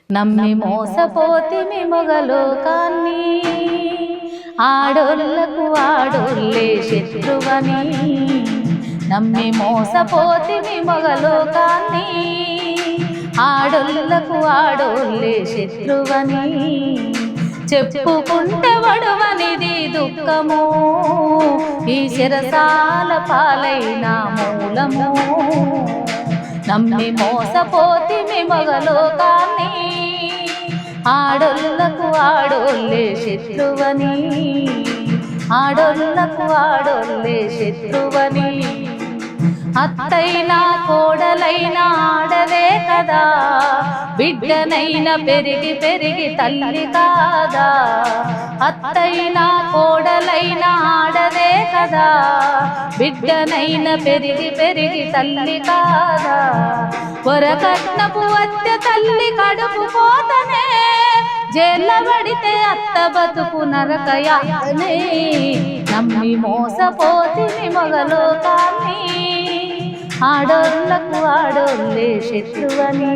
నమ్మి మోసపోతిమి మొగలోకాన్ని, ఆడోళ్ళకు ఆడోళ్ళే శత్రువని. నమ్మి మోసపోతిమి మొగలోకాన్ని, ఆడోళ్ళకు ఆడోళ్ళే శత్రువని. చెప్పుకుంటే వడువనిది దుఃఖము, ఈ శిరసాల పాలైన మూలము. నమ్మి మోసపోతిమి మొగలోకాన్ని, ఆడోళ్ళకు ఆడోళ్ళే శత్రువని. ఆడోళ్ళకు ఆడోళ్ళే శత్రువని. అత్తైనా కోడలైనా ఆడదే కదా, బిడ్డనైనా పెరిగి పెరిగి తల్లి కాదా. అత్తైనా కోడలైనా ఆడదే కదా, బిడ్డనైనా పెరిగి పెరిగి తల్లి కాదా. వరకట్నపు అత్త తల్లి కడుపు పోతనే, జైళ్ళ పడితే అత్త బతుకు నరకయాతనే. నమ్మి మోసపోతిమి మొగలోకాన్ని, ఆడోళ్ళకు ఆడోళ్ళే శత్రువని.